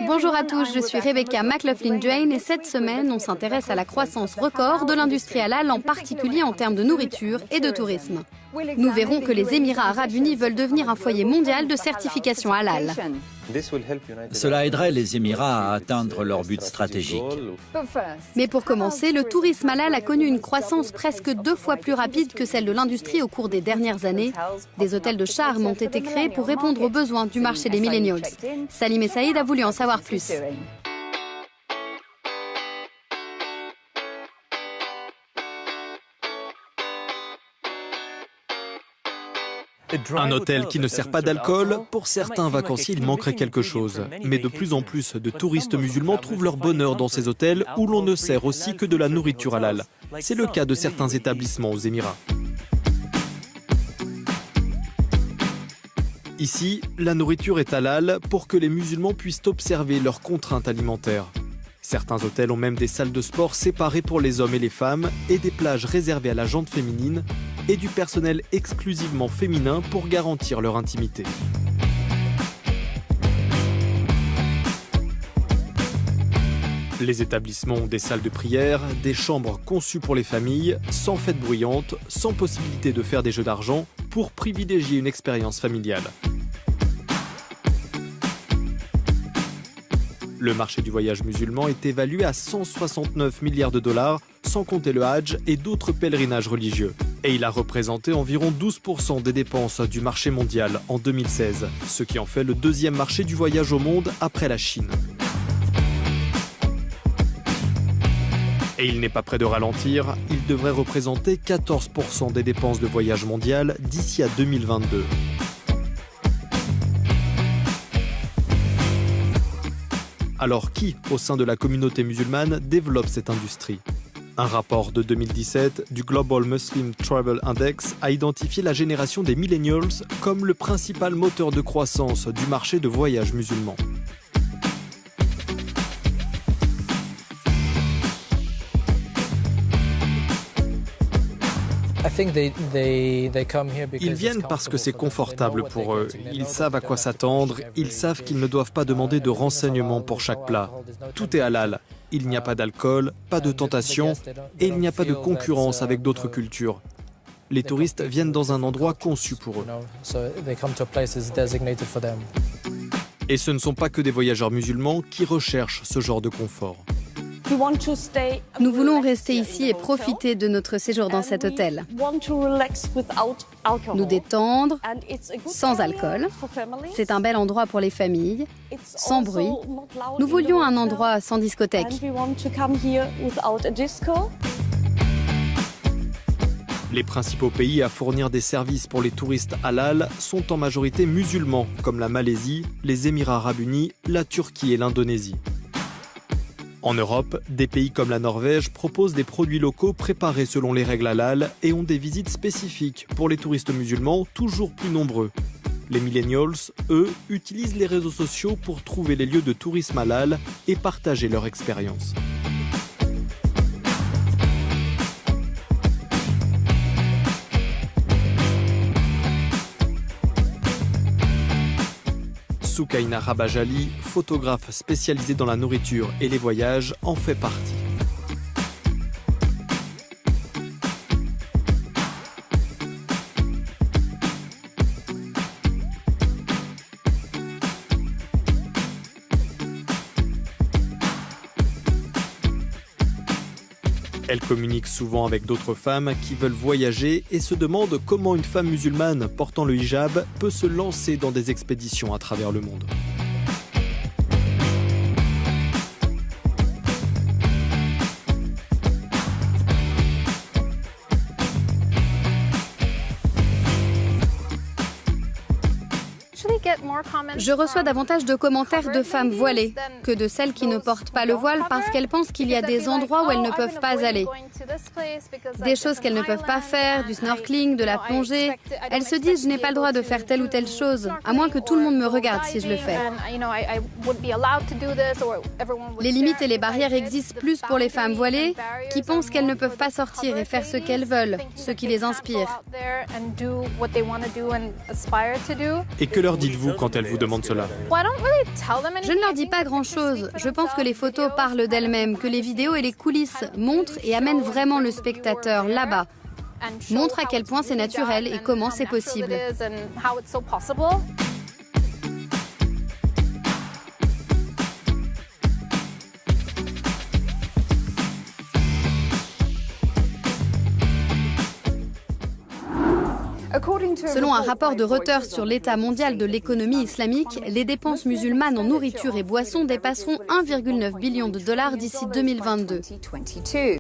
Bonjour à tous, je suis Rebecca McLaughlin-Jane et cette semaine, on s'intéresse à la croissance record de l'industrie halal, en particulier en termes de nourriture et de tourisme. Nous verrons que les Émirats arabes unis veulent devenir un foyer mondial de certification halal. Cela aiderait les Émirats à atteindre leur but stratégique. Mais pour commencer, le tourisme halal a connu une croissance presque 2 fois plus rapide que celle de l'industrie au cours des dernières années. Des hôtels de charme ont été créés pour répondre aux besoins du marché des millennials. Salim et Saïd a voulu en savoir plus. Un hôtel qui ne sert pas d'alcool, pour certains vacanciers, il manquerait quelque chose. Mais de plus en plus de touristes musulmans trouvent leur bonheur dans ces hôtels où l'on ne sert aussi que de la nourriture halal. C'est le cas de certains établissements aux Émirats. Ici, la nourriture est halal pour que les musulmans puissent observer leurs contraintes alimentaires. Certains hôtels ont même des salles de sport séparées pour les hommes et les femmes et des plages réservées à la gente féminine et du personnel exclusivement féminin pour garantir leur intimité. Les établissements ont des salles de prière, des chambres conçues pour les familles, sans fêtes bruyantes, sans possibilité de faire des jeux d'argent, pour privilégier une expérience familiale. Le marché du voyage musulman est évalué à 169 milliards de dollars, sans compter le Hajj et d'autres pèlerinages religieux. Et il a représenté environ 12% des dépenses du marché mondial en 2016, ce qui en fait le deuxième marché du voyage au monde après la Chine. Et il n'est pas près de ralentir, il devrait représenter 14% des dépenses de voyage mondial d'ici à 2022. Alors qui, au sein de la communauté musulmane, développe cette industrie ? Un rapport de 2017 du Global Muslim Travel Index a identifié la génération des millennials comme le principal moteur de croissance du marché de voyage musulman. Ils viennent parce que c'est confortable pour eux. Ils savent à quoi s'attendre, ils savent qu'ils ne doivent pas demander de renseignements pour chaque plat. Tout est halal. Il n'y a pas d'alcool, pas de tentation et il n'y a pas de concurrence avec d'autres cultures. Les touristes viennent dans un endroit conçu pour eux. Et ce ne sont pas que des voyageurs musulmans qui recherchent ce genre de confort. Nous voulons rester ici et profiter de notre séjour dans cet hôtel. Nous détendre, sans alcool. C'est un bel endroit pour les familles, sans bruit. Nous voulions un endroit sans discothèque. Les principaux pays à fournir des services pour les touristes halal sont en majorité musulmans, comme la Malaisie, les Émirats arabes unis, la Turquie et l'Indonésie. En Europe, des pays comme la Norvège proposent des produits locaux préparés selon les règles halal et ont des visites spécifiques pour les touristes musulmans toujours plus nombreux. Les millennials, eux, utilisent les réseaux sociaux pour trouver les lieux de tourisme halal et partager leur expérience. Soukaina Rabajali, photographe spécialisée dans la nourriture et les voyages, en fait partie. Elle communique souvent avec d'autres femmes qui veulent voyager et se demande comment une femme musulmane portant le hijab peut se lancer dans des expéditions à travers le monde. Je reçois davantage de commentaires de femmes voilées que de celles qui ne portent pas le voile parce qu'elles pensent qu'il y a des endroits où elles ne peuvent pas aller. Des choses qu'elles ne peuvent pas faire, du snorkeling, de la plongée. Elles se disent « je n'ai pas le droit de faire telle ou telle chose, à moins que tout le monde me regarde si je le fais ». Les limites et les barrières existent plus pour les femmes voilées qui pensent qu'elles ne peuvent pas sortir et faire ce qu'elles veulent, ce qui les inspire. Et que leur dites-vous quand quand elles vous demandent cela? Je ne leur dis pas grand-chose. Je pense que les photos parlent d'elles-mêmes, que les vidéos et les coulisses montrent et amènent vraiment le spectateur là-bas. Montrent à quel point c'est naturel et comment c'est possible. Selon un rapport de Reuters sur l'état mondial de l'économie islamique, les dépenses musulmanes en nourriture et boissons dépasseront 1,9 billion de dollars d'ici 2022.